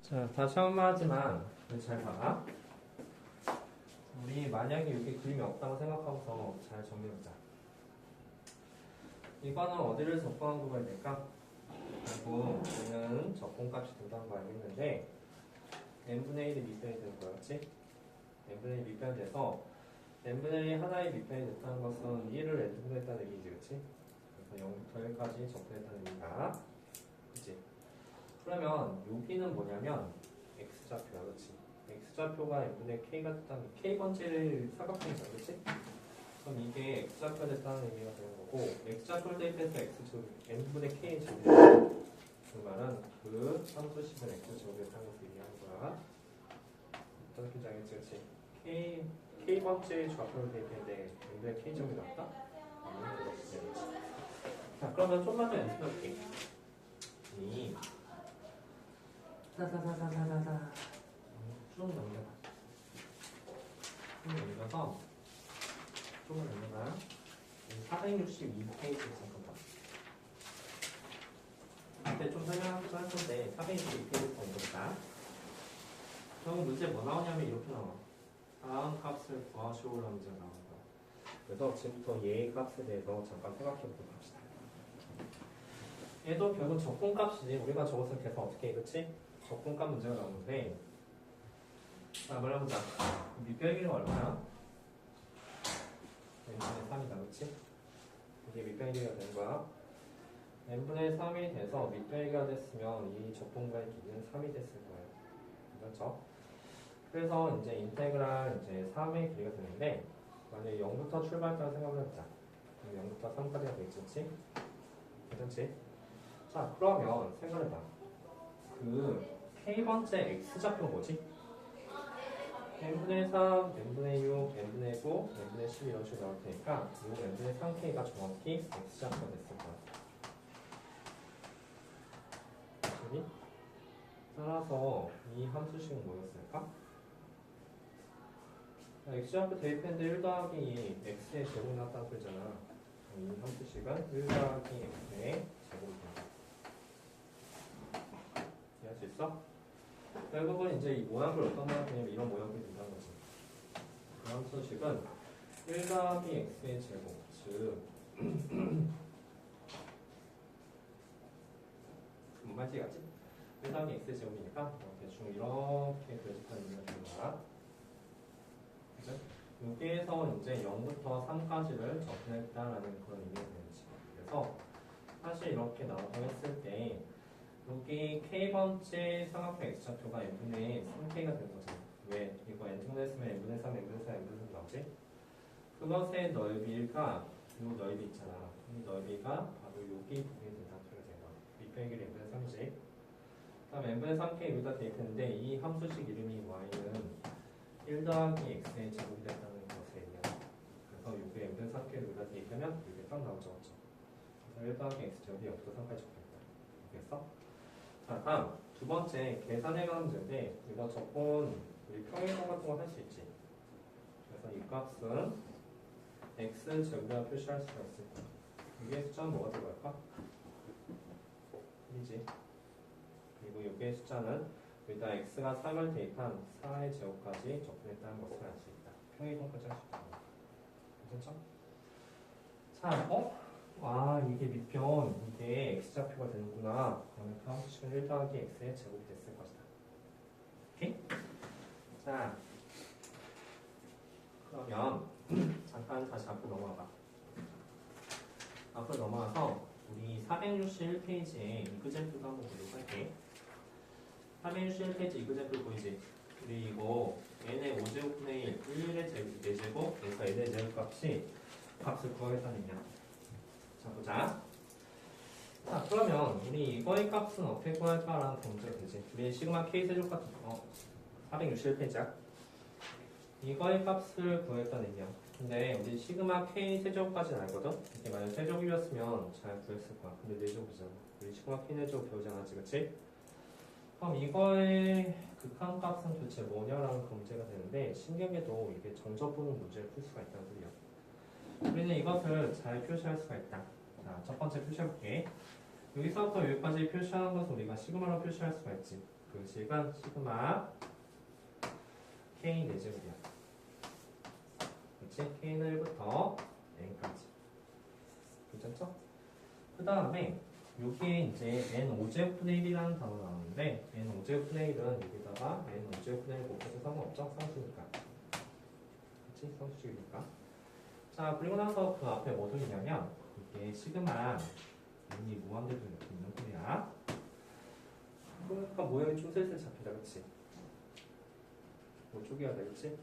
자, 다시 한 번 하지만 잘 봐봐. 우리 만약에 여기 그림이 없다고 생각하고서 잘 정리해보자. 이거는 어디를 접근한 거가 될까? 결국 얘는 접근값이 된다는 거 알겠는데 n분의 1이 밑변이 되는 거였지? n분의 1이 밑변이 돼서 n분의 1이 하나의 밑변이 됐다는 것은 1을 n분의 했다는 얘기지, 그치? 그래서 0부터 1까지 접근했다는 얘기다. 그치? 그러면 여기는 뭐냐면 x좌표야, 그치? x좌표가 n분의 k가 됐다는 k번째를 사각형이잖아, 그치? 그럼 이게 x좌표가 됐다는 의미가 되는 거고 x좌표를 대입해서 n분의 k의 제곱이야. 그 말은 그 함수식은 x제곱의 상에서 얘기하는 거야. 어떻게 정했지, 그치? k번째 좌표를 대입했는데 n분의 k제곱이 나왔다? 자, 그러면 좀만 더 연습해볼게. 이 사사사사사사사 쭉 넘겨봐. 쭉 넘겨서 조금 넘겨봐. 462페이지 잠깐만. 그때 좀 설명하기도 할 건데 462페이지 정도다. 그럼 문제 뭐 나오냐면 이렇게 나와. 다음 값을 구하시오라는 문제가 나오는 거야. 그래서 지금부터 얘 값에 대해서 잠깐 생각해보도록 합시다. 얘도 결국 적분값이지. 우리가 저것을 계속 어떻게 해, 그치? 적분값 문제가 나오는데 자, 말해보자. 밑변기는 얼마야? n분의 3이다, 그치? 이게 밑변기가 되는 거야. n분의 3이 돼서 밑변기가 됐으면 이 적분과의 길이는 3이 됐을 거예요. 그렇죠? 그래서 이제 인테그랄 이제 3의 길이가 되는데 만약에 0부터 출발했다고 생각을 해보자. 그럼 0부터 3까지가 되겠지, 그치? 괜찮지? 자, 그러면 생각해봐. 그 k번째 x좌표 뭐지? n분의 3, n분의 6, n분의 9, n분의 10 이런 식으로 나올 테니까 이 n분의 3k가 정확히 x좌표가 됐을 거야. 그치? 따라서 이 함수식은 뭐였을까? x좌표 대입했는데 1 더하기 2, x의 제곱이 나왔다는 소리잖아. 이 함수식은 1 더하기 x의 제곱이 된다. 이해할 수 있어? 결국은 이제 이 모양을 어떤 모양이 되냐면 이런 모양이 된다는 거지. 그 함수식은 1 더하기 x의 제곱, 즉 뭔 말인지 알지? 1 더하기 x의 제곱이니까 대충 이렇게 그려집하는 의미가 되는 거야. 그죠? 여기에서 이제 0부터 3까지를 접근했다라는 그런 의미가 되는지. 그래서 사실 이렇게 나오고 했을 때 여기 k번째 삼각형 x좌표가 n분의 3k가 된 거죠. 왜? 이거 n분의 3면 n분의 3, n분의 4, n분의 3 나오지? 그것의 넓이가 이 넓이 있잖아. 이 넓이가 바로 여기 부분이 된다는 소리가 되는 거야. 밑변의 길이 n분의 3이지. 다음 n분의 3k 여기다 대입했는데 이 함수식 이름이 y는 1 더하기 x의 제곱이 됐다는 것에 의미야. 그래서 여기 n분의 3k를 여기다 대입하면 이게 딱 나오죠. 그렇죠? 그래서 1 더하기 x 제곱이 0부터 3까지 적혀있다. 알겠어? 자, 다음 두 번째 계산해 가는 문제인데 이거 적분 우리 평행선 같은 거 할 수 있지. 그래서 이 값은 x 제곱이라고 표시할 수가 있을 거야. 여기에 숫자는 뭐가 들어갈까? 1이지. 그리고 여기에 숫자는 여기다 x가 3을 대입한 4의 제곱까지 적분했다는 것을 알 수 있다. 평행선까지 할 수 있다. 괜찮죠? 자, 아, 이게 밑변, 이게 x좌표가 되는구나. 그러면 그 함수식은 1 더하기 x의 제곱이 됐을 것이다. 오케이? 자, 그러면 잠깐 다시 앞으로 넘어가봐. 앞으로 넘어가서 우리 461페이지에 이그젠플도 한번 보도록 할게. 461페이지 이그젠플 보이지? 그리고 n의 5제곱분의 1, 1의 4제곱, 그래서 n의 제곱값이 값을 구하겠다는 얘기야. 자, 보자. 자, 그러면 우리 이거의 값은 어떻게 구할까라는 문제가 되지. 우리 시그마 k 세제곱 같은 거 461페이지야. 이거의 값을 구했다는 얘기야. 근데 우리 시그마 k 세제곱까지는 알거든. 이게 만약 세제곱이었으면 잘 구했을 거야. 근데 4제곱이잖아. 우리 시그마 k 4제곱 배우지 않았지, 그치? 그럼 이거의 극한값은 도대체 뭐냐라는 그 문제가 되는데 신기하게도 이게 정적분은 문제를 풀 수가 있다는 소리야. 우리는 이것을 잘 표시할 수가 있다. 자, 첫 번째 표시해볼게. 여기서부터 여기까지 표시하는 것은 우리가 시그마로 표시할 수가 있지. 그 식은 시그마 K 4제곱이야. 그렇지? K는 1부터 N까지. 괜찮죠? 그 다음에 여기에 이제 N5제곱분의 1이라는 단어 나오는데 N5제곱분의 1은 여기다가 N5제곱분의 1 곱해도 상관없죠? 상수니까. 그렇지? 상수식이니까. 자, 그리고 나서 그 앞에 뭐 들리냐면 이게 시그마 N이 무한대로 이렇게 있는 소리야. 그러니까 모양이 좀 슬슬 잡히다, 그치? 뭐 쪼개야 되겠지?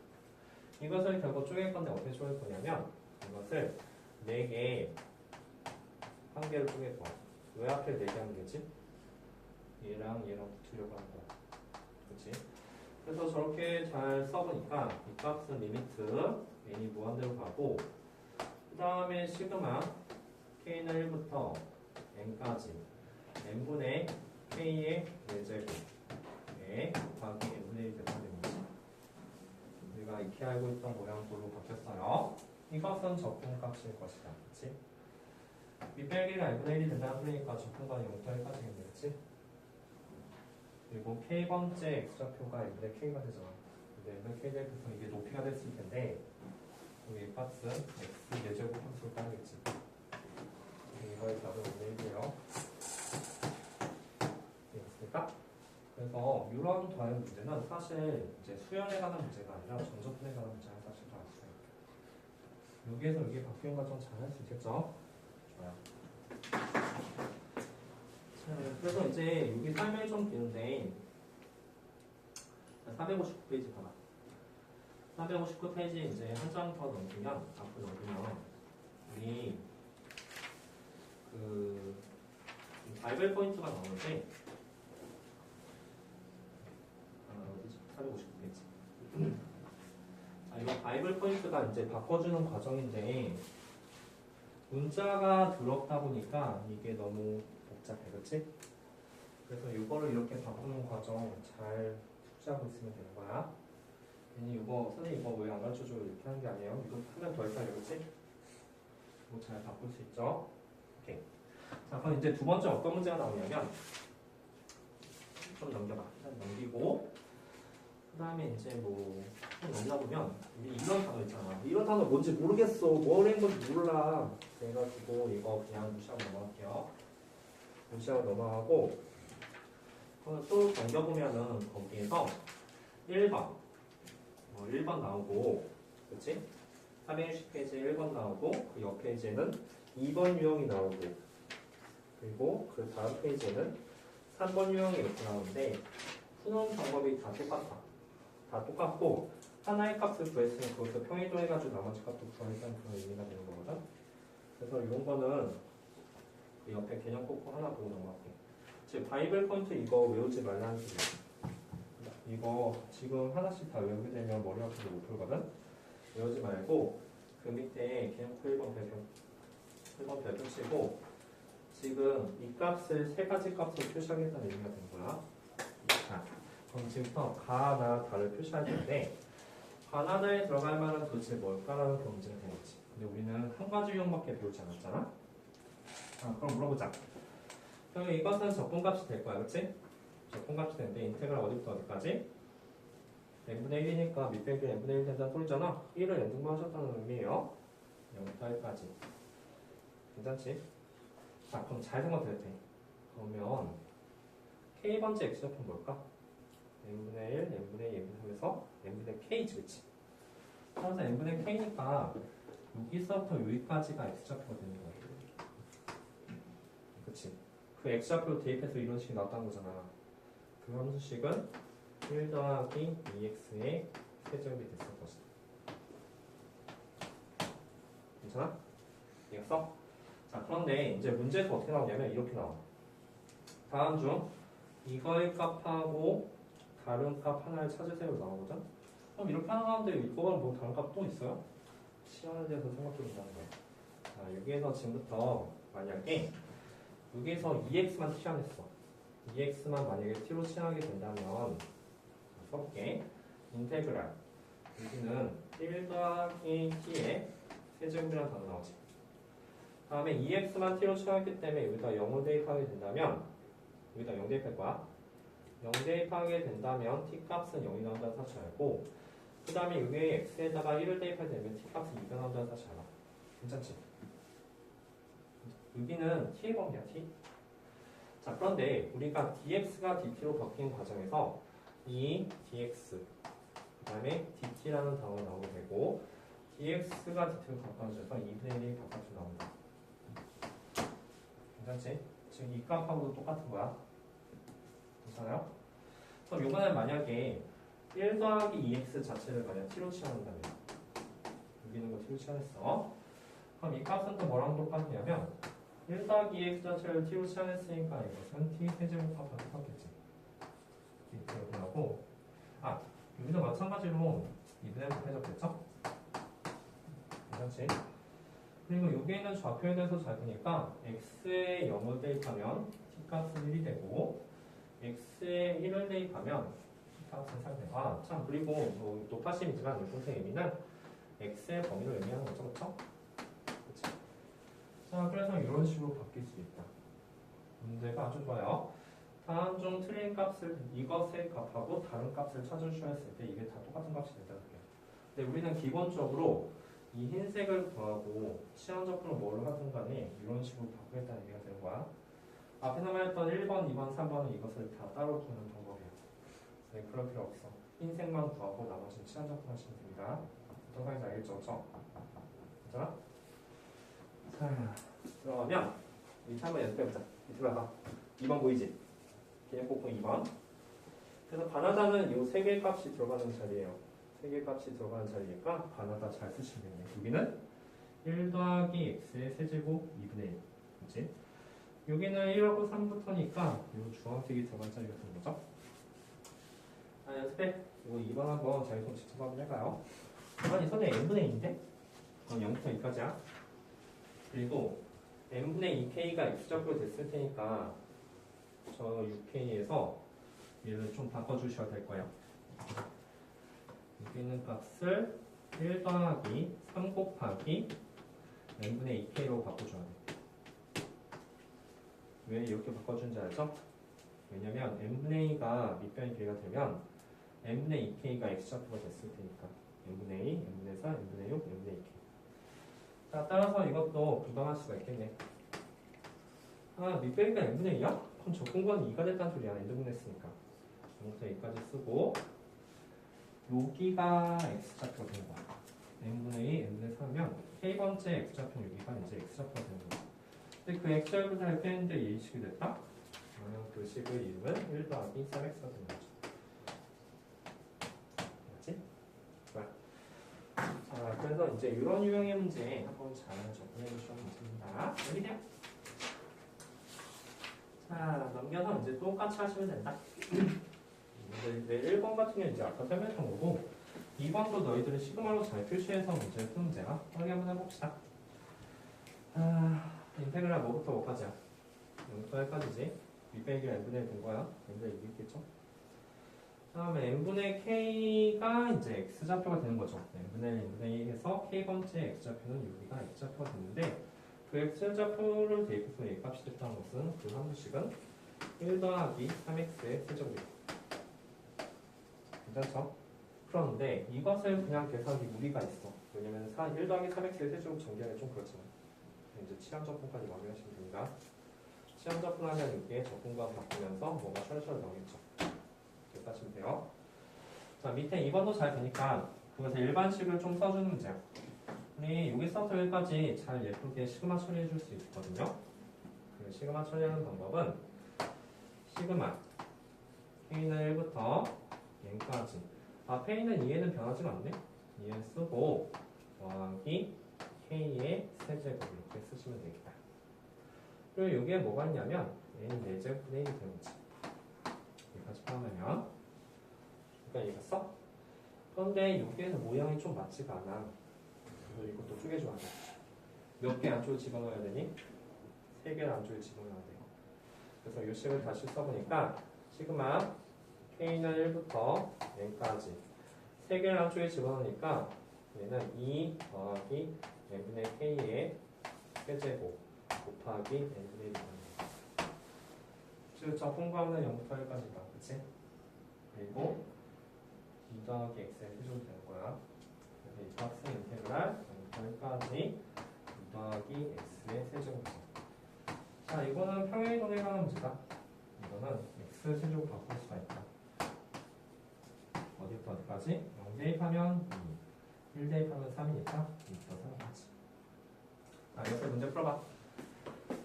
이것을 결국 쪼갤 건데 어떻게 쪼갤 거냐면 이것을 4개 한 개를 쪼갤 거야. 왜 하필 4개 하면 되지? 얘랑 얘랑 붙으려고 하는 거야. 그치? 그래서 저렇게 잘 써보니까 이 값은 리미트 n이 무한대로 가고 그 다음에 시그마 k는 1부터 n까지 n분의 k의 4제곱에 곱하기 n분의 1 대가 되는 거지. 우리가 익히 알고 있던 모양으로 바뀌었어요. 이것은 적분값일 것이다. 그치? 밑변기가 n분의 1이 된다는 소리니까 적분과는 0.1까지 되겠지? 그리고 k번째 x좌표가 n분의 k가 되잖아. 근데 n분의 k 대표서 이게 높이가 됐을 텐데 여기 값은 x 4제곱 함수를 따르겠지. 이거의 답은 5분의 1이에요. 되겠습니까? 그래서 이런 더의 문제는 사실 이제 수열에 관한 문제가 아니라 전적분에 관한 문제가 사실 더 알 수 있어요. 여기에서 여기 바뀌는 과정 잘 할 수 있겠죠? 좋아요. 자, 그래서 이제 여기 설명이 좀 기는데 459페이지 봐봐. 459페이지 이제 한 장 더 넘기면 앞으로 넘기면 우리 그 바이블 포인트가 나오는데 어디지? 459페이지. 자, 이거 바이블 포인트가 이제 바꿔주는 과정인데 문자가 들었다 보니까 이게 너무 복잡해, 그렇지? 그래서 이거를 이렇게 바꾸는 과정 잘 숙지하고 있으면 되는 거야. 괜히 이거 선생님 이거 왜 안 가르쳐줘 이렇게 하는 게 아니에요. 이거 하면 더 헷갈려, 그렇지? 이거 잘 바꿀 수 있죠? 오케이. 자, 그럼 이제 두 번째 어떤 문제가 나오냐면 좀 넘겨봐. 넘기고 그 다음에 이제 뭐 좀 넘겨보면 우리 이런 단어 있잖아. 이런 단어 뭔지 모르겠어. 뭐라는 건지 몰라. 그래가지고 이거 그냥 무시하고 넘어갈게요. 무시하고 넘어가고 또 넘겨보면은 거기에서 1번 1번 나오고 그치? 460페이지에 1번 나오고 그 옆 페이지에는 2번 유형이 나오고 그리고 그 다음 페이지에는 3번 유형이 이렇게 나오는데 푸는 방법이 다 똑같아. 다 똑같고 하나의 값을 구했으면 그것을 평이동해가지고 나머지 값도 구하겠다는 그런 의미가 되는 거거든. 그래서 이런 거는 그 옆에 개념 꽂고 하나 보고 넘어갈게. 즉 바이블 포인트 이거 외우지 말라는 소리야. 이거 지금 하나씩 다 외우게 되면 머리 아프게 못 풀거든. 외우지 말고 그 밑에 개념 코 1번 별표 치고 지금 이 값을 세 가지 값으로 표시하겠다는 의미가 되는 거야. 자, 그럼 지금부터 가나 다를 표시할 텐데 가나다에 들어갈 만한 도대체 뭘까라는 그런 문제가 되겠지. 근데 우리는 한 가지 유형밖에 배우지 않았잖아. 자, 그럼 물어보자. 그럼 이것은 적분값이 될 거야, 그렇지? 적분값이 되는데 인테그랄 어디부터 어디까지? n분의 1이니까 밑변기 n분의 1 된다는 소리잖아. 1을 n등분하셨다는 의미예요. 0부터 1까지. 괜찮지? 자, 그럼 잘 생각해도 돼. 그러면 k번째 x좌표는 뭘까? n분의 1, n분의 2, n분의 3에서 n분의 k지, 그치? 따라서 n분의 k니까 여기서부터 여기까지가 x좌표가 되는 거야. 그치? 그 x좌표로 대입해서 이런 식이 나왔다는 거잖아. 그 함수식은 1 더하기 2x의 세제곱이 됐을 것이다. 괜찮아? 이해했어? 자, 그런데 이제 문제에서 어떻게 나오냐면 이렇게 나와. 다음 중 이거의 값하고 다른 값 하나를 찾으세요 나오거든? 그럼 이렇게 하나 나오는데 이거랑 뭐 다른 값 또 있어요? 시간에 대해서 생각해 본다는 거야. 자, 여기에서 지금부터 만약에 여기에서 2x만 취한했어. 2x만 만약에 t로 취하게 된다면 써볼게. 인테그랄 여기는 1 더하기 t의 세제곱이라는 단어 나오지. 다음에 2x만 t로 취하기 때문에 여기다 0을 대입하게 된다면 여기다 0 대입할 거야. 0 대입하게 된다면 t값은 0이 나온다는 사실 알고 그 다음에 여기에 x에다가 1을 대입하게 되면 t값은 2가 나온다는 사실 알아. 괜찮지? 여기는 t의 범위야 t. 자 그런데 우리가 dx가 dt로 바뀐 과정에서 이 dx 그 다음에 dt라는 단어가 나오게 되고 dx가 dt로 가까워져서 2분의 1이 바깥으로 나온다. 괜찮지? 지금 이 값하고도 똑같은 거야. 괜찮아요? 그럼 요번엔 만약에 1 더하기 2x 자체를 만약 t로 치환한다면 여기 있는 거 t로 치환했어. 그럼 이 값은 또 뭐랑 똑같냐면 1 더하기 2x 자체를 t로 치환했으니까 이것은 t 세제곱하고 똑같겠지. 이렇게 하고 여기도 마찬가지로 2분의 1 해줬겠죠? 괜찮지? 그리고 여기에 있는 좌표에 대해서 잘 보니까 x에 0을 대입하면 t값은 1이 되고 x에 1을 대입하면 t값은 3이 되고 참 그리고 뭐 높아심이지만 이 선생님이는 x의 범위를 의미하는 거죠. 그렇죠? 그치? 자 그래서 이런 식으로 바뀔 수 있다. 문제가 아주 좋아요. 다음 중 틀린 값을 이것의 값하고 다른 값을 찾으셔야 했을 때 이게 다 똑같은 값이 된다는 거예요. 근데 우리는 기본적으로 이 흰색을 구하고 시험적으로 뭐를 하든 간에 이런 식으로 바꾸겠다는 얘기가 되는 거야. 앞에서 말했던 1번, 2번, 3번은 이것을 다 따로 구하는 방법이야. 네, 그럴 필요 없어. 흰색만 구하고 나머지는 시험적으로 하시면 됩니다. 어떤 상인지 알겠죠? 그렇죠? 괜찮아? 자, 그러면 밑에 한번 연습해보자. 밑으로 와봐. 2번 보이지? 그냥 꼭 2번. 그래서 바나다는 이 세 개의 값이 들어가는 자리예요. 세 개의 값이 들어가는 자리니까 바나다 잘 쓰시면 돼요. 여기는 1 더하기 x의 세제곱 2분의 1. 그치? 여기는 1하고 3부터니까 이 주황색이 들어간 자리가 되는 거죠. 연습해. 이거 2번 한번 자기 손 직접 한번 해봐요. 아니, 선에 n분의 2인데? 그럼 0부터 2까지야. 그리고 n분의 2k가 x좌표로 됐을 테니까 저 6k에서 얘를 좀 바꿔주셔야 될 거예요. 여기 있는 값을 1 더하기 3 곱하기 n분의 2k로 바꿔줘야 돼. 왜 이렇게 바꿔준지 알죠? 왜냐면 n분의 2가 밑변이 k가 되면 n분의 2k가 x좌표가 됐을 테니까 n분의 2, n분의 4, n분의 6, n분의 2k. 자, 따라서 이것도 부담할 수가 있겠네. 밑변이가 n분의 2야? 그럼 적분권 2가 됐다는 소리야. n분했으니까 0부터 2까지 쓰고 여기가 x좌표가 되는 거야. n분의 2, n분의 3면 k번째 x좌표 여기가 이제 x좌표가 되는 거야. 근데 그 x좌표를 살펴는데 이 식이 됐다? 그러면 그 식의 이름은 1 더하기 3x가 되는 거죠. 맞지? 좋아. 자, 그래서 이제 이런 유형의 문제 한번 잘 접근해 주시면 됩니다. 여기 돼요. 자, 넘겨서 이제 똑같이 하시면 된다. 이제 1번 같은 경우는 이제 아까 설명했던 거고 2번도 너희들은 시그마로 잘 표시해서 문제를 푸는 문제야. 빨리 한번 해봅시다. 인테그랄 뭐부터 뭐까지야? 0부터 1까지지. 밑배기가 n분의 1 된 거야. n분의 1 있겠죠? 다음에 n분의 k가 이제 x좌표가 되는 거죠. n분의 1, n분의 2 해서 k번째 x좌표는 여기가 x좌표가 됐는데 그 x좌표를 대입해서 a 값이 됐다는 것은 그 함수식은 1 더하기 3x의 세제곱이다. 괜찮죠? 그런데 이것을 그냥 계산하기 무리가 있어. 왜냐면 1 더하기 3x의 세제곱 전개하기 좀 그렇잖아. 이제 치환적분까지 마무리하시면 됩니다. 치환적분하면 이게 적분과 바꾸면서 뭐가 셜셜 나오겠죠. 이렇게 하시면 돼요. 자, 밑에 2번도 잘 되니까 그것의 일반식을 좀 써주는 문제야. 우리 여기 써서 여기까지 잘 예쁘게 시그마 처리해 줄 수 있거든요. 그 시그마 처리하는 방법은 시그마 k는 1부터 n까지 앞에 있는 2에는 변하지가 않네. 2에 쓰고 더하기 k의 세제곱 이렇게 쓰시면 되겠다. 그리고 여기에 뭐가 있냐면 n 4제곱분의 1이 되는 거지. 여기까지 포함하면 그러니까 이해갔어? 그런데 여기에서 모양이 좀 맞지가 않아. 그래서 이것도 쪼개줘야 돼. 몇 개 안쪽에 집어넣어야 되니? 3개를 안쪽에 집어넣어야 돼요. 그래서 이 식을 다시 써보니까 시그마 k는 1부터 n까지 3개를 안쪽에 집어넣으니까 얘는 2 더하기 n분의 k의 세제곱 곱하기 n분의 1이 됩니다. 즉 적분과는 0부터 1까지다. 그치? 그리고 2 더하기 x의 세제곱이 되는 거야. 그래서 이 값은 인테그랄 여기까지 2 더하기 x의 세제곱. 자, 이거는 평행이동에 관한 문제다. 이거는 x 세제곱 바꿀 수가 있다. 어디부터 어디까지? 0 대입하면 2, 1 대입하면 3이니까 2부터 3까지. 자, 이렇게 문제 풀어봐.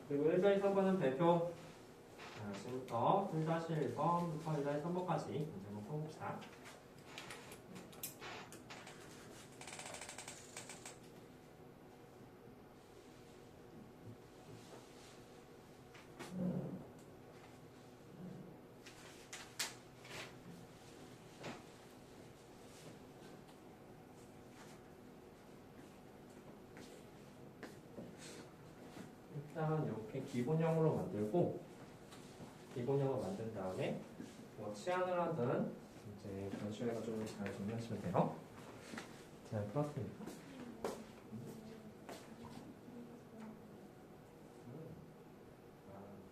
그리고 1-3번은 배표. 자, 지금부터 1-1번부터 1-3번까지 문제 한번 풀어봅시다. 일단 이렇게 기본형으로 만들고 기본형을 만든 다음에 뭐 치환을 하든 이제 그런 식으로 해가지고 잘 정리하시면 돼요. 잘 풀었습니까?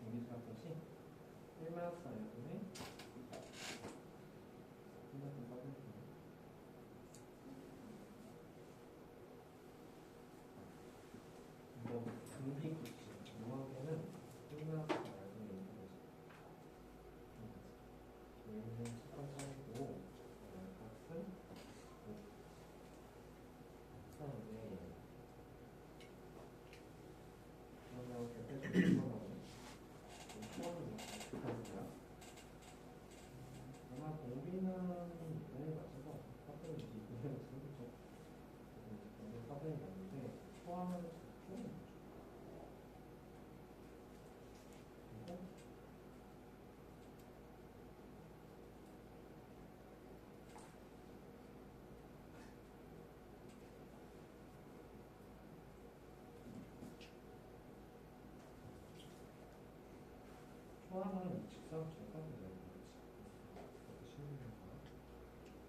공기수학 표시 1-4분의 이거 등비 굳이 요한계는 1-4분의 얘는 첫 번째 하고 값은 5. 그다음에 그러면 대표적인 거는 초원은 어떻게 하는 거야? 아마 공비는 이번에 맞춰서 화분이 이번에 쓰겠죠. 화분이 맞는데 초원은 좀 그리고 초안은 직선 정답이 되는 거지. 그것도 쉬운 거야.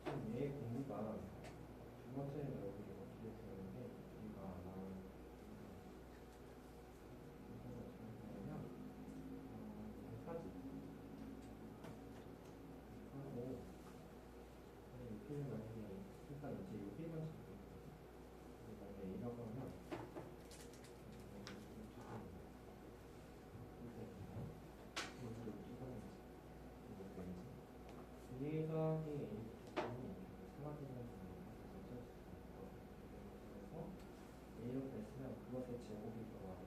지금 얘의 공부가 두 번째 여기 어떻게 되는데 우리가 나온 이거가 어떻게 되냐면 여기까지 하고 여기를 만약에 일단 이제 여기만 잡고 만약에 이라고 하면 얘가 그래서 A로 됐으면 그것의 제곱이 더하기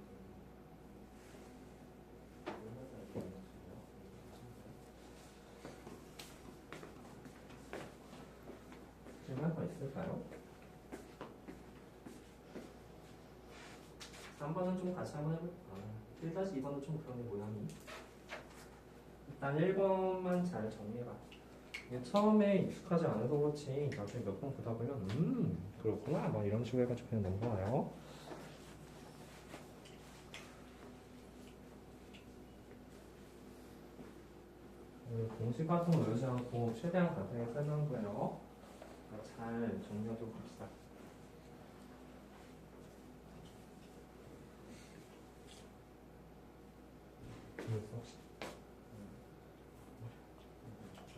질문 더 있을까요? 3번은 좀 같이 한번 해볼까? 1-2번은 좀 그러네 모양이. 일단 1번만 잘 정리해봐. 이게 처음에 익숙하지 않아서 그렇지 나중에 몇 번 보다 보면 그렇구나 뭐 이런 식으로 해가지고 그냥 넘어와요. 공식 같은 거 외우지 않고 최대한 간단하게 설명한 거예요. 잘 정리하도록 합시다.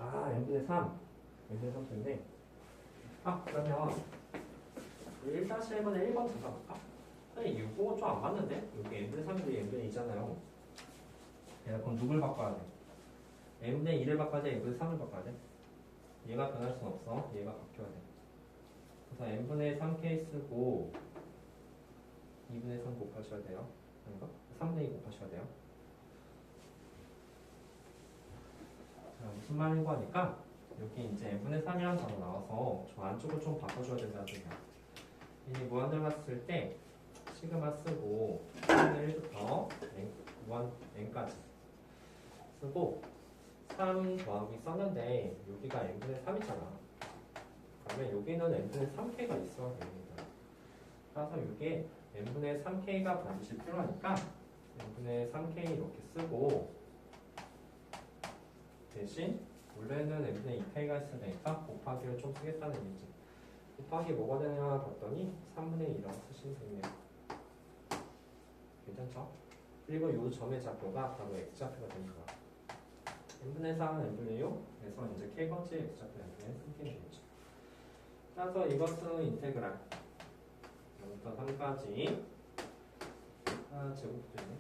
n분의 3 n분의 3인데 그러면 1-1번에 1번 잡아볼까? 아니 이거 좀 안 맞는데? 여기 n분의 3인데 n분의 2잖아요. 그럼 누굴 바꿔야 돼? n분의 2를 바꿔야 돼? n분의 3을 바꿔야 돼? 얘가 변할 순 없어. 얘가 바뀌어야 돼. 그래서 n분의 3 케이스고 2분의 3 곱하셔야 돼요. 아닌가? 3분의 2 곱하셔야 돼요. 자, 무슨 말인 거니까 여기 이제 n분의 3이라는 단어 나와서 저 안쪽을 좀 바꿔줘야 된다는 소리야. 이 무한대로 봤을 때 시그마 쓰고 3분의 1부터 무한 n까지 쓰고 3 더하기 썼는데 여기가 n분의 3이잖아. 그러면 여기는 n분의 3k가 있어야 됩니다. 따라서 이게 n분의 3k가 반드시 필요하니까 n분의 3k 이렇게 쓰고 대신 원래는 n분의 2k가 있어야 되니까 곱하기를 좀 쓰겠다는 얘기지. 곱하기 뭐가 되냐 봤더니 3분의 2라고 쓰시면 되네요. 괜찮죠? 그리고 이 점의 좌표가 바로 x좌표가 되는 거야. n분의 3, n분의 6 그래서 이제 k번째 x좌표 n분의 3k 되겠죠. 따라서 이것은 인테그랄 0부터 3까지 제곱되네.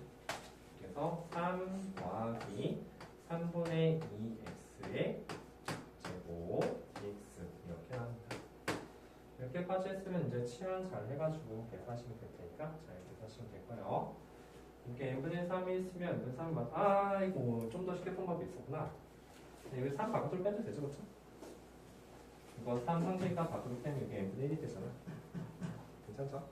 그래서 3 더하기 3분의 2x의 제곱 dx 이렇게 나옵니다. 이렇게까지 했으면 이제 치환 잘 해가지고 계산하시면 될 테니까 잘 계산하시면 되고요. 이렇게 n분의 3이 있으면 n분의 3을 아이고 좀 더 쉽게 푼 방법이 있었구나. 여기 3 바깥으로 빼도 되죠, 그렇죠? 이거 3 상식값 밖으로 빼면 이게 n분의 1이 되잖아. 괜찮죠?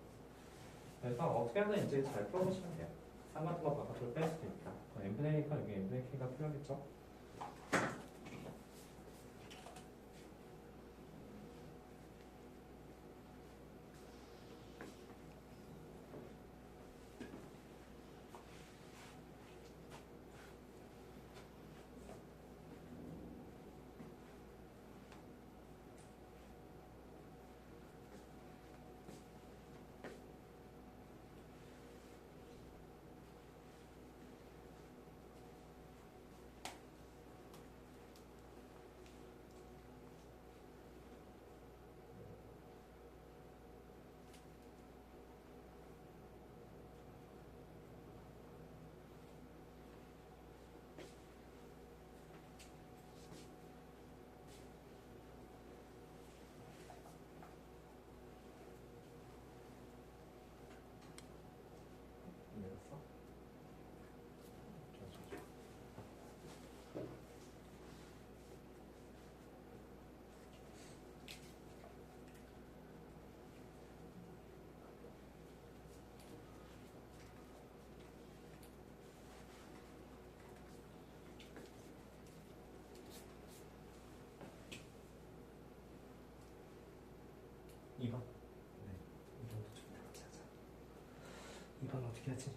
그래서 어떻게 하든 이제 잘 풀어보시면 돼요. 3 같은 거 바깥으로 뺄 수도 있다. n분의 1이니까 여기 n분의 k가 필요하겠죠? 이해했어? 2번. 네. 2번도 좀 같이 하자. 2번 어떻게 하지?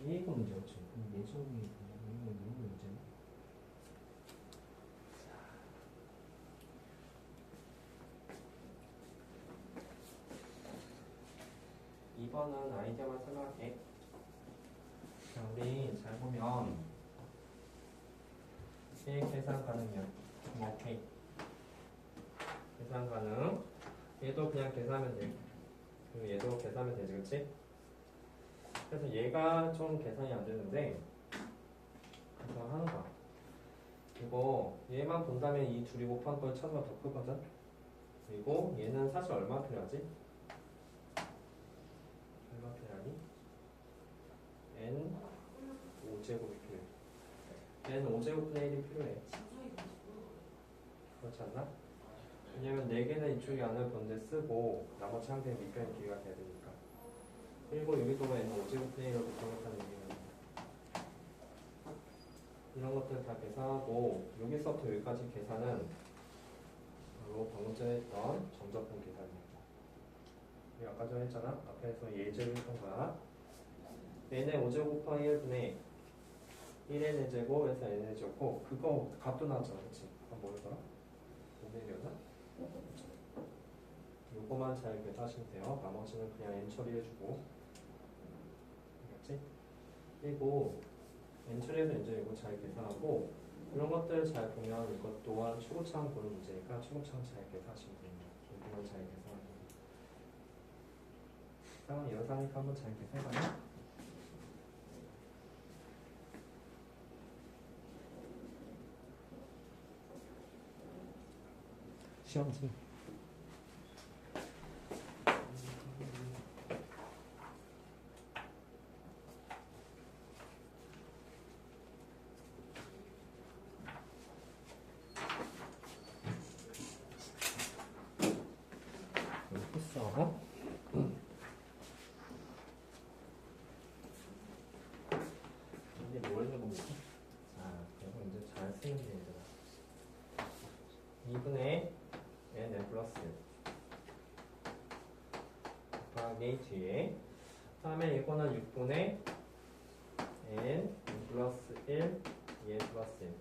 이거 문제였지. 예정이 이거 누구 문제냐? 2번은 아이디어만 설명할게. 자, 우리 잘 보면 계산 가능이야. 오케이. 계산 가능. 얘도 그냥 계산하면 돼. 그리고 얘도 계산하면 되지, 그치? 그래서 얘가 좀 계산이 안 되는데, 그래서 하는 거야. 이거 얘만 본다면 이 둘이 곱한 걸 차수가 더 크거든? 그리고 얘는 사실 얼마 필요하지? 얼마 필요하니? n 5제곱이 필요해. n 5제곱분의 1이 필요해. 그렇지 않나? 왜냐면 4개는 이쪽에 안을 본데 쓰고 나머지 한 개는 밑변 길이가 돼야 되니까. 그리고 여기서가 n 5제곱분의 1을 곱하겠다는 얘기는 이런 것들 다 계산하고 여기서부터 여기까지 계산은 바로 방금 전에 했던 정적분 계산입니다. 우리 아까 전에 했잖아. 앞에서 예제를 했던 거야. n의 5제곱 곱하기 1분의 1n의 제곱에서 n의 제곱 그거 값도 나왔잖아. 그치? 그건 뭐였더라? 500이었나? 요거만 잘 계산하시면 돼요. 나머지는 그냥 n 처리해주고. 알겠지? 그리고 n 처리해서 이제 이거 잘 계산하고 이런 것들 잘 보면 이것 또한 추구창 보는 문제니까 추구창 잘 계산하시면 됩니다. 이거만 잘 계산하면 됩니다. 상황 이어사니까 한번 잘 계산해봐요. 시험지. 했어. 이게 뭐 했는 겁니까? 자, 그리고 이제 잘 쓰면 돼, 얘들아. 2분의 n 플러스 곱하기 뒤에 다음에 이거는 6분의 n 플러스 1 2n 플러스 1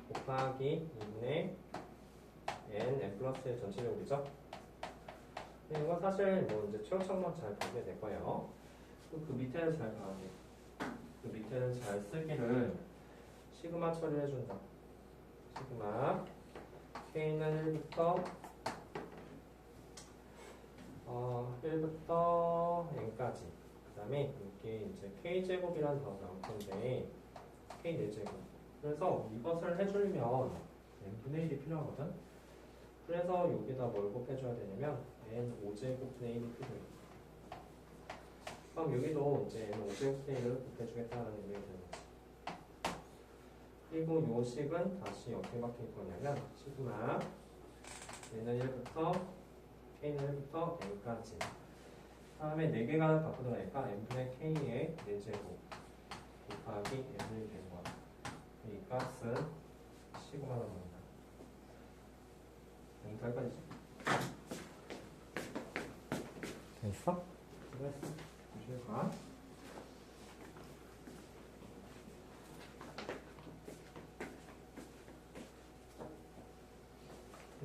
곱하기 2분의 n 플러스 1 전체적으로죠. 이건 사실 뭐 이제 최고점만 잘 보게 될 거예요. 그 밑에는 잘 봐야 돼. 그 밑에는 잘 쓰기를 시그마 처리를 해준다. 시그마 K는 1부터 N까지. 그 다음에 이게 이제 K제곱이라는 단어가 나올 건데 K 4제곱. 그래서 이것을 해주려면 N분의 1이 필요하거든. 그래서 여기다 뭘 곱해줘야 되냐면 N5제곱분의 1이 필요해. 그럼 여기도 이제 N5제곱분의 1을 곱해주겠다는 의미가 되는 거지. 그리고 요 식은 다시 어떻게 바뀔 거냐면 시그마 N은 1부터 K는 1부터 N까지. 다음에 4개가 갖고 들어가니까 N분의 K의 4제곱 곱하기 N이 되는 거야. 이 값은 시그마로 나온다. 여기까지지. 됐어? 수고했어. 조심히 가.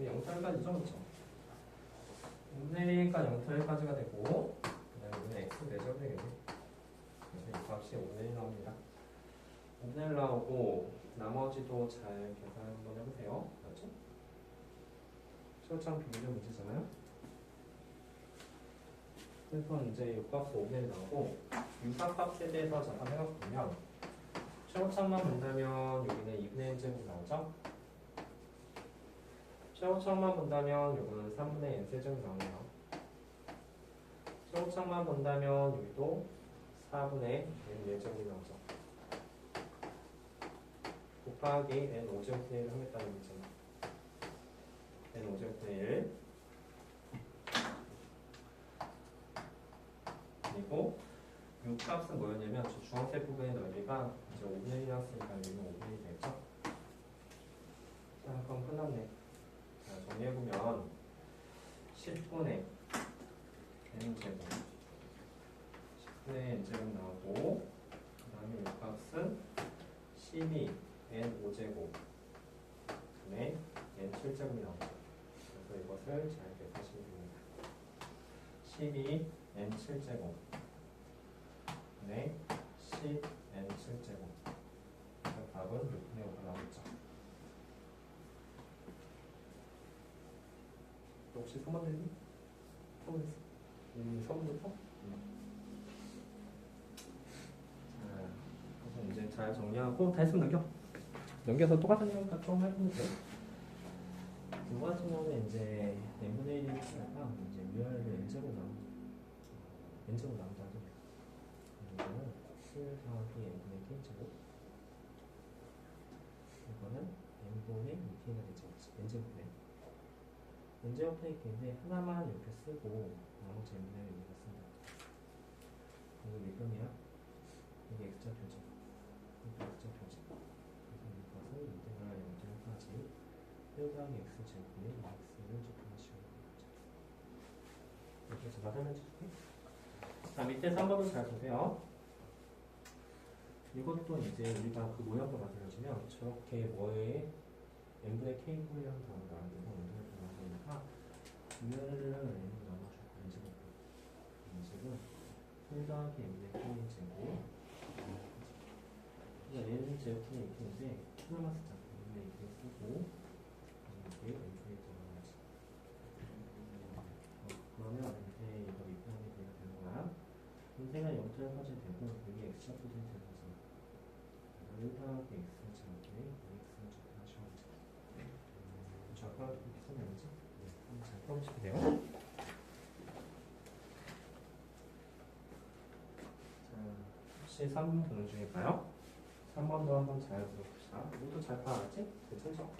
영탈까지죠, 그렇죠? 5분의 1까지 영탈까지가 되고, 그다음에 여기는 x 내셔도 되겠네. 그래서 이 값이 5분의 1 나옵니다. 5분의 1 나오고 나머지도 잘 계산 한번 해보세요. 맞죠? 실장 비교 문제잖아요. 그래서 이제 이 값은 5분의 1 나오고 유사값에 대해서 잠깐 생각해보면 최고창만 본다면 여기는 2분의 1 제곱 나오죠? 최고창만 본다면 여기는 3분의 n 세제곱 나오네요. 최고창만 본다면 여기도 4분의 n 4제곱이 나오죠. 곱하기 n 5제곱분의 1을 하겠다는 얘기잖아. n 5제곱분의 1 그리고 이 값은 뭐였냐면 저 주황색 부분의 넓이가 이제 5분의 1이었으니까 여기는 5분의 1이 되겠죠? 자, 그럼 끝났네. 자, 정리해보면 10분의 n제곱 10분의 n제곱 나오고 그 다음에 이 값은 12 n5제곱 분의 n7제곱이 나옵니다. 그래서 이것을 잘 계산하시면 됩니다. 12 n7제곱 분의 10 n7제곱 그래서 답은 6분의 5가 나오겠죠. 혹시 서문 되니? 서문 했어? 서문부터? 자, 그래서 이제 잘 정리하고 다 했으면 넘겨서 똑같은 내용 좀 해보면 돼. 이거 같은 경우는 이제 n분의 1이 있으니까 이제 위아래로 n제곱 나온다 하죠. 이거는 7 더하기 n분의 k제곱 이거는 n분의 2k가 되죠. n제곱분의 n제곱분의 k인데 하나만 이렇게 쓰고 나머지 n분의 1을 씁니다. 이거 밀변이야. 이게 x좌표지. 이게 x좌표지. 그래서 이것을 인테그랄 0절까지 1 더하기 x제곱분의 x를 접근하시면 됩니다. 이렇게 해서 나타내 줄게. 자, 밑에 3번도 잘 보세요. 이것도 이제 우리가 그 모양으로 만들어주면 저렇게 뭐에 n분의 k분이라는 단어가 나오고 n분의 k가 나오니까 위아래를 n으로 나눠주고 n제곱 1 더하기 n분의 k제곱 n은 제곱분의 2k인데 하나만 쓰자. n분의 2k 쓰고 이게 n분의 2가 나오지. 그러면 이제 이거 입장이 되는 거야. 인쇄가 0절까지 되고 여기 x좌표들이 되는 거잖아. 1 더하기 x제곱에 x를 접근하시면 되죠. 그렇죠? 아까 이렇게 써내야지. 잘 풀어보시면 돼요. 자, 혹시 3번 보는 중일까요? 3번도 한번 잘 들어봅시다. 이것도 잘 봐왔지? 괜찮죠?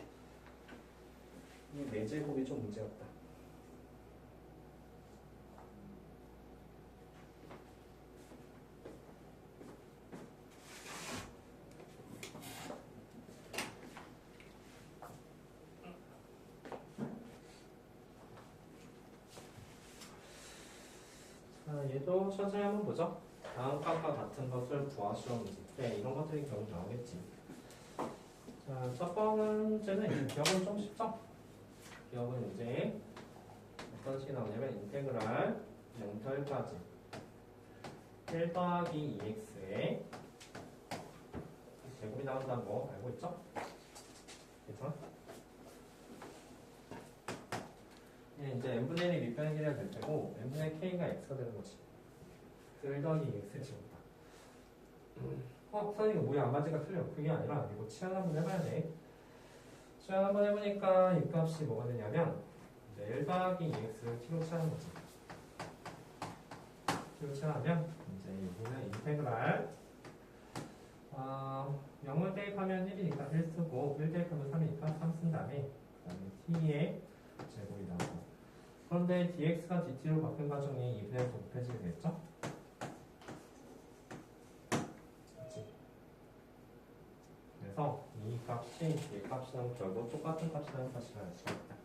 이 4제곱이 좀 문제였다. 자, 얘도 천천히 한번 보죠. 다음 값과 같은 것을 구하시오 문제 때 이런 것들이 결국 나오겠지. 자, 첫 번째는 기억은 좀 쉽죠? 기억은 이제 어떤 식이 나오냐면 인테그랄 0절까지 1 더하기 2x에 제곱이 나온다는 거 알고 있죠? 괜찮아? 이제 n분의 1이 밑변의 길이가 될 테고 n분의 k가 x가 되는 거지. 1 더하기 x의 제곱이다. 선생님 이거 뭐야 안 맞은가 틀려. 그게 아니라 이거 치환 한번 해봐야 돼. 치환 한번 해보니까 이 값이 뭐가 되냐면 이제 1 더하기 2x를 t로 치환한 거지. t로 치환하면 이제 여기는 인테그랄 0을 대입하면 1이니까 1 쓰고 1 대입하면 3이니까 3 쓴 다음에 그 다음에 t의 제곱이 나오고 그런데 dx가 dt로 바뀐 과정이 2분의 1 곱해지게 됐죠? 그렇지? 그래서 이 값이 이 값이랑 결국 똑같은 값이라는 사실을 알 수가 있다.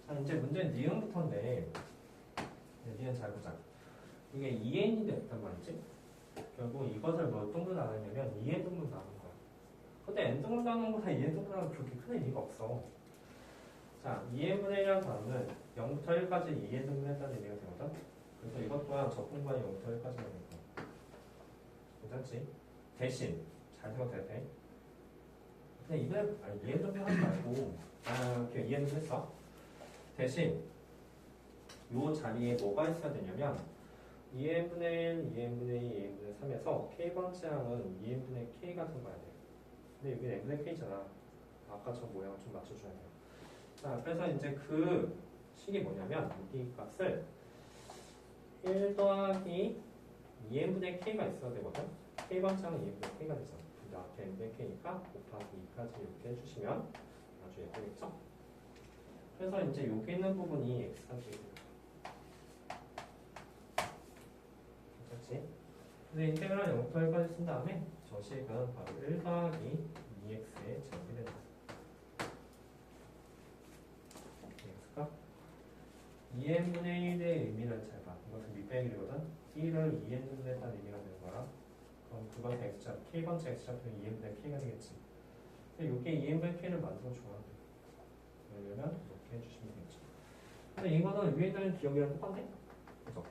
자 이제 문제는 니은부터인데 니은 잘 보자. 이게 2n이 됐단 말이지? 결국 이것을 뭐 등분 나누냐면 2n 등분 나눈 거야. 근데 n 등분 나누는 거랑 2n 등분 나누는 그렇게 큰 의미가 없어. 자, 2n분의 1이라는 단어는 0부터 1까지 2n 등분했다는 의미가 되거든? 그래서 이것 또한 적분반이 0부터 1까지가 되고 괜찮지? 대신 잘 생각해야 돼. 근데 2n 등분하지 말고 그냥 2n 등분했어. 대신 요 자리에 뭐가 있어야 되냐면 2n분의 1, 2n분의 2, 2n분의 3에서 k번째 항은 2n분의 k가 들어가야 돼. 근데 여기는 n분의 k잖아. 아까 저 모양을 좀 맞춰줘야 돼요. 자, 그래서 이제 그 식이 뭐냐면 이 값을 1 더하기 2n분의 k가 있어야 되거든. k번째 항은 2n분의 k가 되잖아. 근데 앞에 n분의 k니까 곱하기 2까지 이렇게 해주시면 아주 예쁘겠죠? 그래서 이제 여기 있는 부분이 x가 되겠다. 근데 인테그랄 0부터 1까지 쓴 다음에 저 식은 바로 1 더하기 2x의 제곱이 된다. x가 2n분의 1의 의미를 잘 봐. 이것은 밑배기거든. 1을 2n분의 했다는 의미가 되는 거야. 그럼 그건 x좌표, k번째 x좌표는 2n분의 k가 되겠지. 근데 이게 2n분의 k를 만들어줘야 돼. 그러려면 이렇게 해주시면 되겠죠. 근데 이거는 위에 있는 기억이랑 똑같네? 그죠?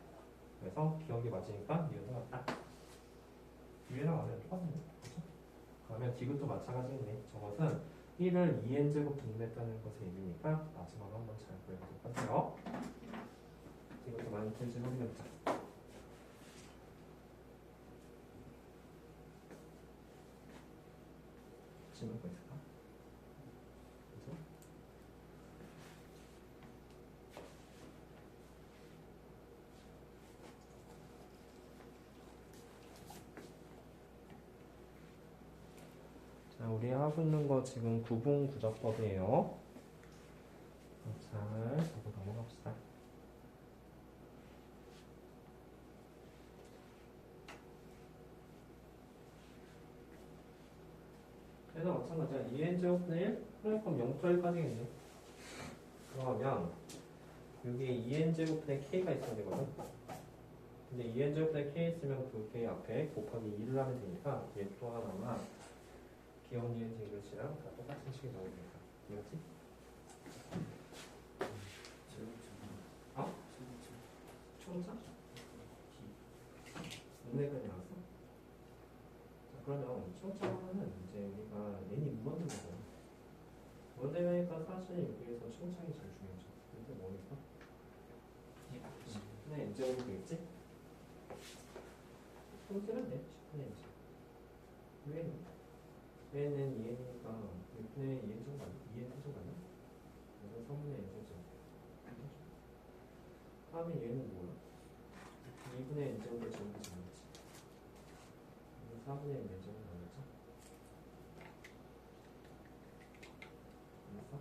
그래서 기억이 맞으니까 이거는 맞다. 위에랑 아래랑 똑같은데? 그렇죠? 그러면 디귿도 마찬가지겠네. 저것은 1을 2n제곱 분분했다는 것의 의미니까 마지막 한번 잘 보여보도록 하세요. 이것도 많이 틀지 확인해보자. 질문 거 있을까? 그죠? 자, 우리 하고 있는 거 지금 구분구조법이에요. 잘 보고 넘어갑시다. 그래서 마찬가지야. 2n제곱분의 1? 그럼 0부터 1까지겠네. 그러면 여기 2n제곱분의 k가 있어야 되거든. 근데 2n제곱분의 k 있으면 그게 앞에 곱하기 2를 하면 되니까 얘 또 하나만 귀여운 이은지 이글씨랑 다 똑같은 식이 나오니까 이해했지? 어? 총사? 문제까지 나왔어? 자, 그러면 총차하면은 이제 우리가 n이 무한대거든. 무한대니까 사실 여기에서 총차이 제일 중요하죠. 근데 뭐니까? 네, n제곱이 되겠지? 총체는 네, 10분의 1지. 왜는? 얘는 2n이니까 6분의 2n 정도 아니야? 2n 정도 아니야? 그래서 3분의 n 정도. 다음에 얘는 뭐야? 2분의 n 정도 제곱이 정했지. 4분의 n 정도 나오겠죠? 알았어?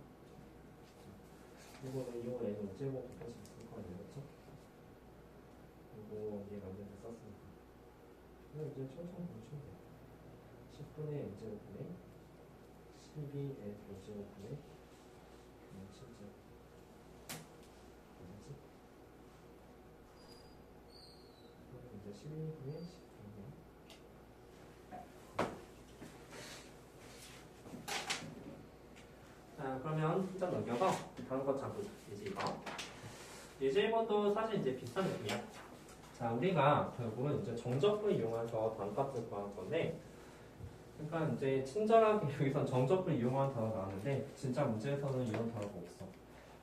이거는 이거 n은 5제곱 곱해서 있을 거 아니야? 그렇죠? 그리고 얘 완전히 썼으니까. 그럼 이제 천천히 보시면 돼. 10분의 n제곱분의 12n 제곱분의 7제곱. 그렇지? 그럼 이제 12분의 10분의 자, 그러면 숫자 넘겨서 다른 것 잘 보자. 예제 2번. 예제 1번도 사실 이제 비슷한 느낌이야. 자, 우리가 결국은 이제 정적분 이용해서 반값을 구하는 건데 그러니까 이제 친절하게 여기선 정적을 이용한 단어 나왔는데 진짜 문제에서는 이런 단어가 없어.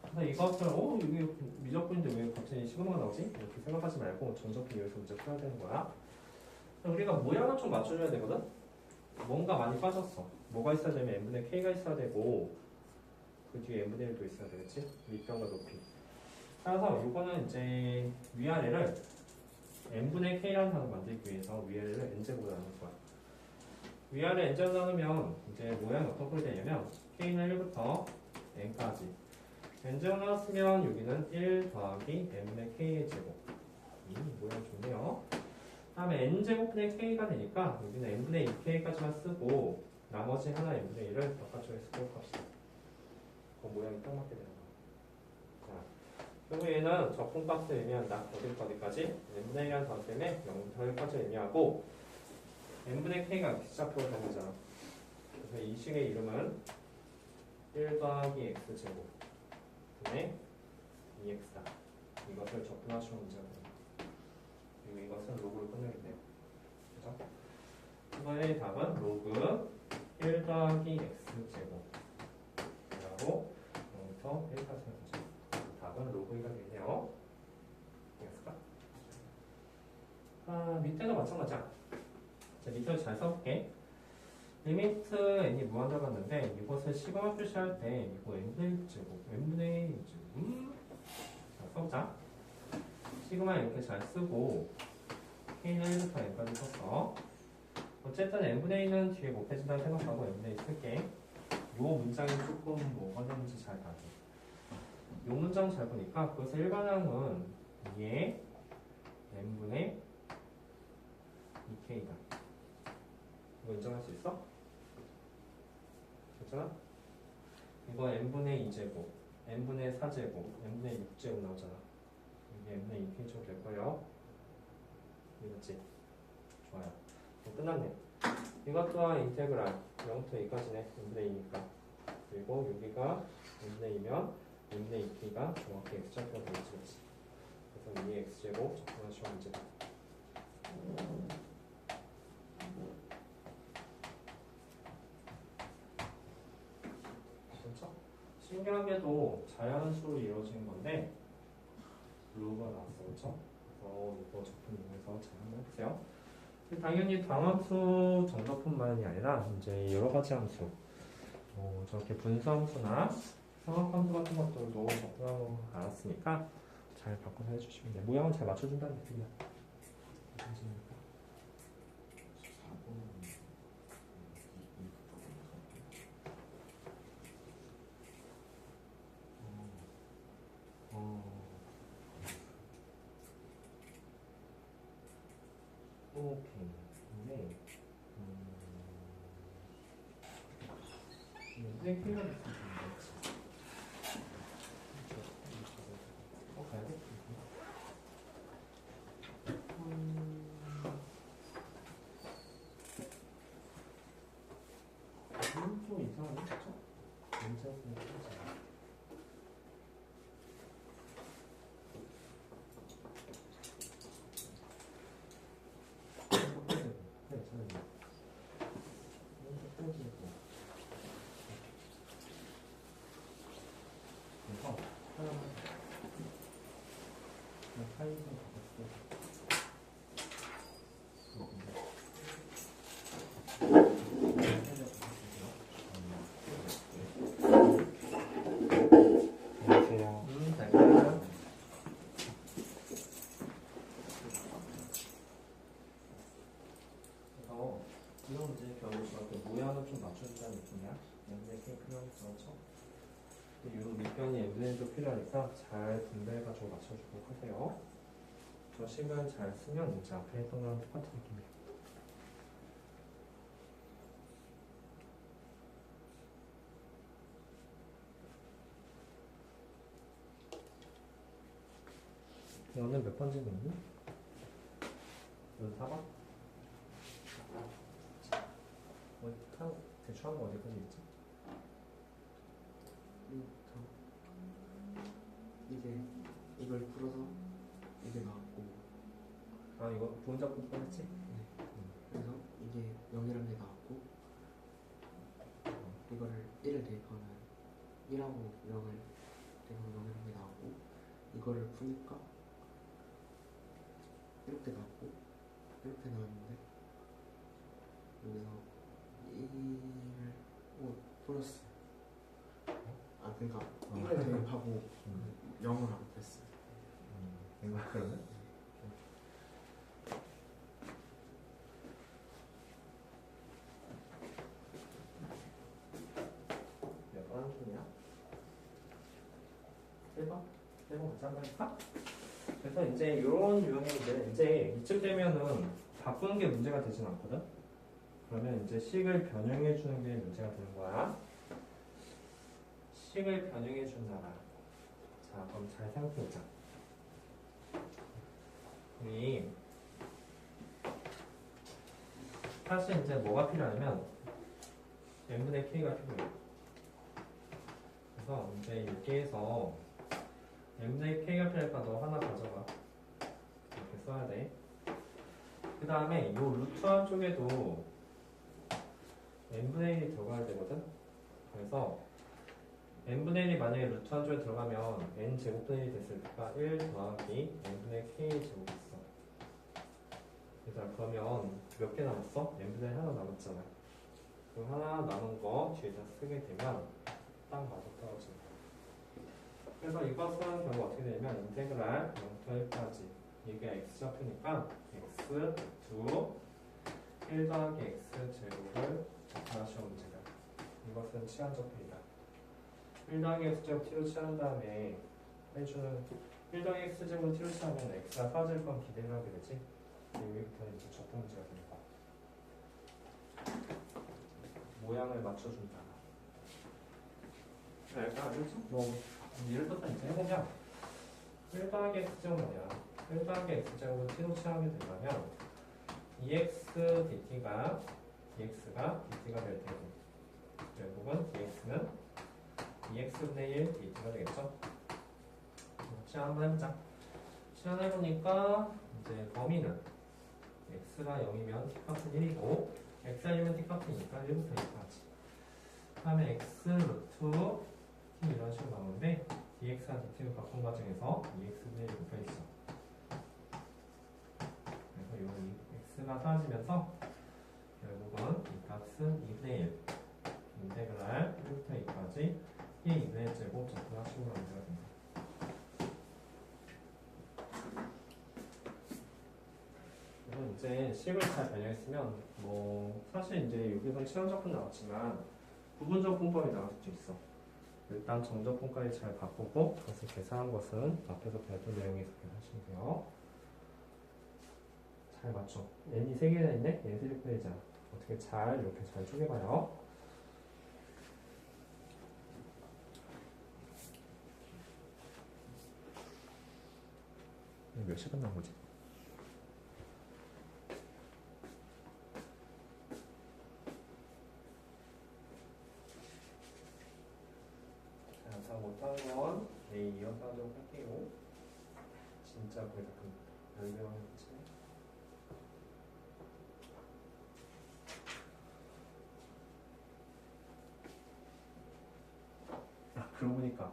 그래서 이것을 이게 미적분인데 왜 갑자기 시그마가 나오지? 이렇게 생각하지 말고 정적을 이용해서 문제 풀어야 되는 거야. 우리가 모양을 좀 맞춰줘야 되거든? 뭔가 많이 빠졌어. 뭐가 있어야 되면 n분의 k가 있어야 되고 그 뒤에 n분의 1도 있어야 되겠지? 밑변과 높이. 따라서 이거는 이제 위아래를 n분의 k라는 단어 만들기 위해서 위아래를 n제곱으로 나눈 거야. 위아래 n제곱 나누면 이제 모양이 어떤 꼴이 되냐면 k는 1부터 n까지 n제곱 나왔으면 여기는 1 더하기 n분의 k의 제곱. 모양 좋네요. 다음에 n제곱분의 k가 되니까 여기는 n분의 2k까지만 쓰고 나머지 하나 n분의 1을 바깥쪽에 쓰도록 합시다. 그 모양이 딱 맞게 되는 거야. 자, 그리고 얘는 적분값을 의미한다. 어디까지? n분의 1이라는 단어 때문에 0부터 1까지 의미하고 n분의 k가 이렇게 시작으로 되는 거잖아. 그래서 이 식의 이름은 1 더하기 x제곱 분의 2x다. 이것을 적분하시면 문제가 됩니다. 그리고 이것은 로그로 끝내겠네요. 그죠? 이번의 답은 로그 1 더하기 x제곱 그리고 0부터 1까지 하는 거죠. 답은 로그 1가 되겠네요. 이해했을까? 밑에도 마찬가지야. 자, 밑에도 잘 써볼게. 리미트 n이 무한대로 갔는데 이것을 시그마 표시할 때 이거 n분의 1제곱, n분의 1제곱 자, 써보자. 시그마 이렇게 잘 쓰고 k는 1부터 n까지 썼어. 어쨌든 n분의 1은 뒤에 못해진다고 생각하고 n분의 1 쓸게. 요 문장이 조금 뭐가 되는지 잘 봐줘. 요 문장 잘 보니까 그것의 일반항은 2의 n분의 2k다. 이거 인정할 수 있어? 괜찮아? 이거 n분의 2제곱, n분의 4제곱, n분의 6제곱 나오잖아. 이게 n분의 2k제곱 될 거예요. 이거지? 좋아요. 끝났네. 이것 또한 인테그랄 0부터 2까지네. n분의 2니까. 그리고 여기가 n분의 2면 n분의 2k가 정확히 x제곱가 되겠지. 그래서 2의 x제곱 적분하시면 문제다. 그렇죠? 신기하게도 자연수로 이루어진 건데 루가 나왔어. 그렇죠? 그래서 이거 적분 이용해서 잘 한번 해보세요. 당연히 방함수 정적뿐만이 아니라 이제 여러 가지 함수, 저렇게 분수함수나 상업함수 같은 것들도 적분하는 거 알았으니까 잘 바꿔서 해주시면 돼요. 모양은 잘 맞춰준다는 얘기야. 오케이. 근데 네, 클리어 됐으면 가야 돼? 좀 이상하네, 그쵸? 괜찮으면 괜찮아. 이런 문제 결국 저렇게 모양을 좀 맞춰준다는 느낌이야. n분의 k 필요하니까 그렇죠? 이 밑변이 n분의 1도 필요하니까 잘 분배해가지고 맞춰주도록 하세요. 저 식을 잘 쓰면 이제 앞에 했던 거랑 똑같은 느낌이에요. 너는 몇 번째 있니? 넌 4번? 대충 한 거 어디까지 있지? 1부터 이제 이걸 풀어서 이게 나왔고 아 이거 부분자 공부했지? 그래서 이게 0이라는 게 나왔고 1을 대입하면 1하고 0을 대입하면 0이라는 게 나오고 이거를 푸니까 이렇게 나왔고 이렇게 나왔는데 여기서 1을 풀었어요. 아 그러니까 1을 대입하고 0을 안 뺐어요. 그러면 몇 번 하는 중이야? 1번? 1번 같이 한번 해볼까? 그래서 이제 이런 유형의 문제는 이제 이쯤 되면은 바꾸는 게 문제가 되진 않거든? 그러면 이제 식을 변형해 주는 게 문제가 되는 거야. 식을 변형해 준다라. 자, 그럼 잘 생각해보자. 우리 사실 이제 뭐가 필요하냐면 n분의 k가 필요해. 그래서 이제 여기에서 n분의 k가 필요하니까 너 하나 가져가. 이렇게 써야 돼. 그 다음에 이 루트 한쪽에도 n분의 1이 들어가야 되거든. 그래서 n분의 1이 만약에 루트 한쪽에 들어가면 n 제곱분의 1이 됐을 때가 1 더하기 n분의 k 제곱이 있어. 얘들아 그러면 몇 개 남았어? n분의 1 하나 남았잖아. 그 하나 남은 거 뒤에다 쓰게 되면 딱 맞아 떨어진다. 그래서 이것은 결국 어떻게 되냐면 인테그랄 0부터 1까지 이게 x좌표니까 x 1 더하기 x 제곱을 접근하시는 문제다. 이것은 치환적분이다. 1 더하기 x제곱 t로 취한 다음에 해주는 1 더하기 x제곱 t로 취하면 x가 빠질 건 기대를 하게 되지. 여기부터 이제 적분 문제가 됩니다. 모양을 맞춰준다. 알까? 알겠죠? 뭐 예를 들어서 이제 해보면 1 더하기 x제곱 뭐냐? 1 더하기 x제곱을 t로 취하게 된다면 2x dt가 dx가 될 테고 결국은 dx는 2x분의 1 dt가 되겠죠? 시간 한번 해보자. 시간 해보니까 이제 범위는 x가 0이면 t값은 1이고 x 아니면 t값은 2니까 1부터 2까지. 그 다음에 x 루트 t 이런 식으로 나오는데 dx와 dt를 바꾼 과정에서 2x분의 1이 붙어 있어. 그래서 이 x가 사라지면서 결국은 이 값은 2분의 1 인테그랄 1부터 2까지 t 2분의 1 제곱 접근하시고 문제가 됩니다. 그래서 이제 식을 잘 변형했으면 뭐 사실 이제 여기서 실험적분 나왔지만 부분적분법이 나올 수도 있어. 일단 정적분까지 잘 바꾸고 그것을 계산한 것은 앞에서 배웠던 내용에서 계산하시면 돼요. 잘 맞춰. n이 3개나 있네? n 세제곱이잖아. 어떻게 잘 이렇게 잘 쪼개봐요. 몇 시간 나온 거지? 자, 다 못한 건 내일 이어서 하도록 할게요. 진짜 거의 다 끝났다. 연대왕 해보지. 아, 그러고 보니까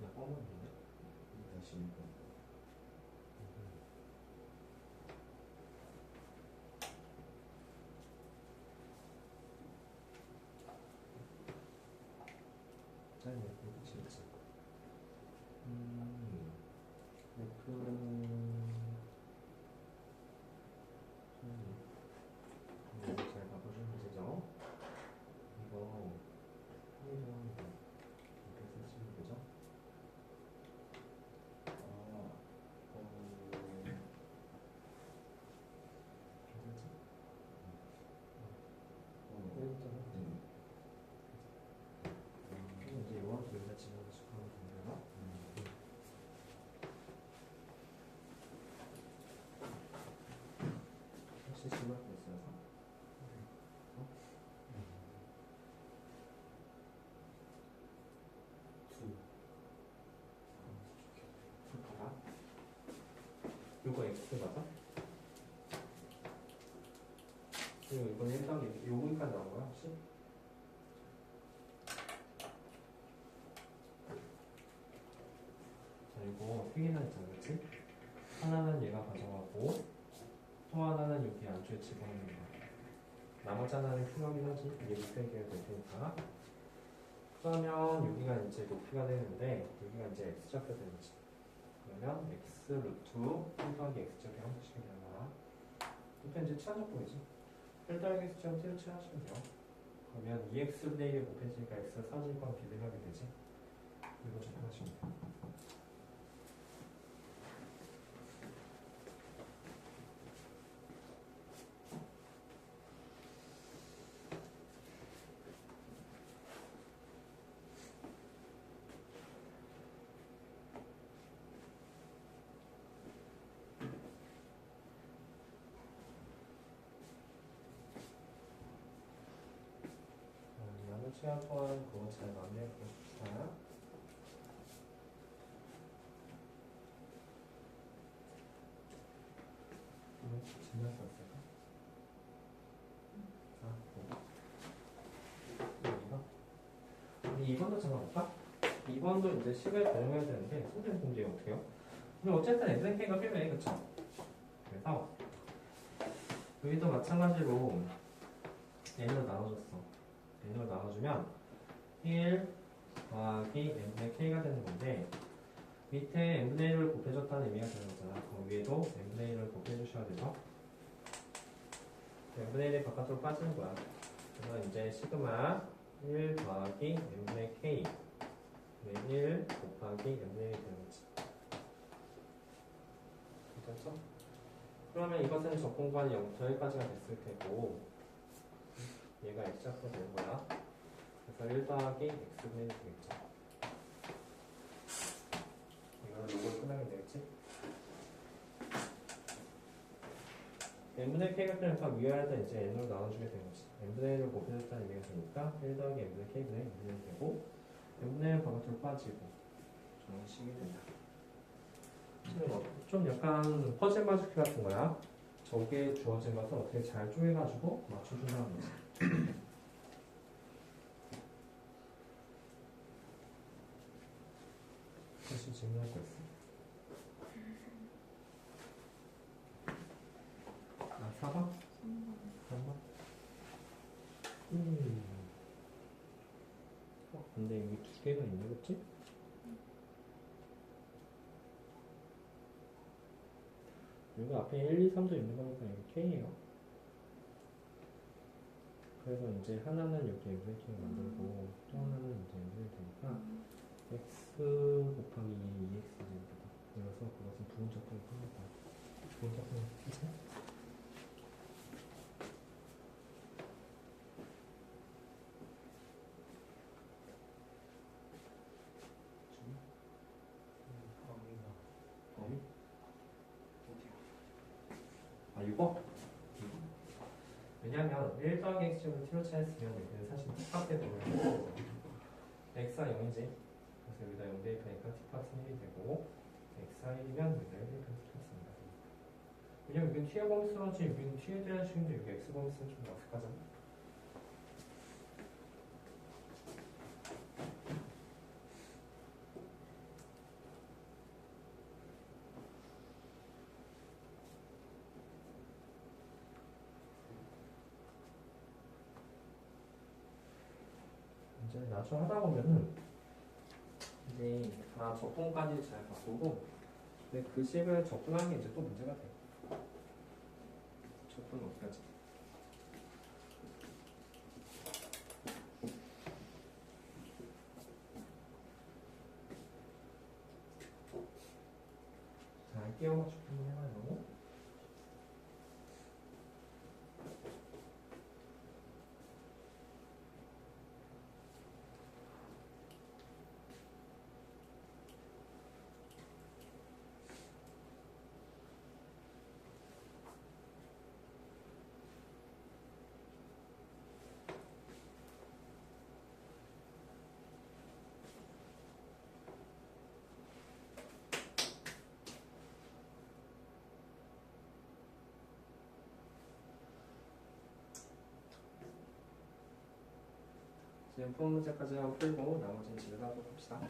나 뻔했네. 다시 읽어. 잘 읽고 진짜. 이거 잘 바꿔주면 되죠? 이거 항상 이렇게 쓰시면 되죠? 괜찮지? 1부터 이제 이거 여기다 집어넣으시고 요거 x 맞아? 그리고 이건 1더하기 요거까지 나온 거야 혹시? 자 이거 세 개나 있잖아 그치? 하나는 얘가 가져가고 또 하나는 여기 안쪽에 집어넣는 거야. 나머지 하나는 필요하긴 하지. 이게 밑에 개가 될 테니까. 그러면 여기가 이제 높이가 되는데 여기가 이제 x좌표 되는지. 그러면 x 루트 1 더하기 x좌표 형식이 되는 거야. 이때 이제 치환적분이지. 1 더하기 x좌표 t로 치환하시면 돼요. 그러면 2x분의 1이 곱해지니까 x가 사라질 건 비례하게 되지. 이거 접근하시면 돼요. 남은 시간 동안 그거 잘 마무리해 보십시다. 질문 썼을까? 우리 2번도 잠깐볼까? 2번도 이제 식을 반영해야 되는데 선생님 공제 어떻게 해요? 근데 어쨌든 SNK가 필요해 그쵸? 그래서 여기도 마찬가지로 n으로 나눠줬어. n으로 나눠주면 1 더하기 n분의 k가 되는 건데 밑에 n분의 1을 곱해줬다는 의미가 되는 거잖아. 그럼 위에도 n분의 1을 곱해주셔야 돼서 n분의 1이 바깥으로 빠지는 거야. 그래서 이제 시그마 1 더하기 n분의 k 1 곱하기 n분의 1이 되는 거지. 괜찮죠? 그러면 이것은 적분관이 0부터 1까지가 됐을 테고 얘가 x좌표가 되는 거야. 그래서 1 더하기 x분의 1이 되겠죠. 이거는 요걸 끝나게 되겠지? n분의 k가 되니까 위아래다 이제 n으로 나눠주게 되는 거지. n분의 1을 곱해줬다는 의미가 되니까 1 더하기 n분의 k분의 1이 되고 n분의 1 바깥으로 빠지고 저런 식이 된다. 좀 약간 퍼즐 맞추기 같은 거야. 저게 주어진 것을 어떻게 잘 쪼개가지고 맞춰준다는 거지. 다시 질문할 거 있어? 아, 4번? 3번? 근데 여기 두 개가 있네, 그치? 여기 앞에 1, 2, 3도 있는 거니까 여기 K예요. 그래서 이제 하나는 여기 n분의 K 만들고 또 하나는 이제 n분의 되니까 x 곱하기 2x 제곱이다. 그래서 그것은 부분적분이 합니다. 부분적분이 되죠? 아, 이거? 왜냐면 1 더하기 x제곱을 t로 차했으면 여기는 사실 t값에 들어가는 x가 0이지. 그래서 여기다 0 대입하니까 t값은 1이 되고 x가 1이면 여기다 1 대입하면 t값입니다. 왜냐면 여기는 t의 범위수라지 여기는 t에 대한 식인데 여기 x 범위수는 좀 어색하잖아. 이제 나중에 하다 보면은 이제 다 적분까지 잘 바꾸고 근데 그 식을 적분하는 게 이제 또 문제가 돼. 적분 어떻게 하지? 잘 끼워 맞추기 한번 해봐요. 지금 푸는 문제까지 한번 풀고 나머지는 집에서 하도록 합시다.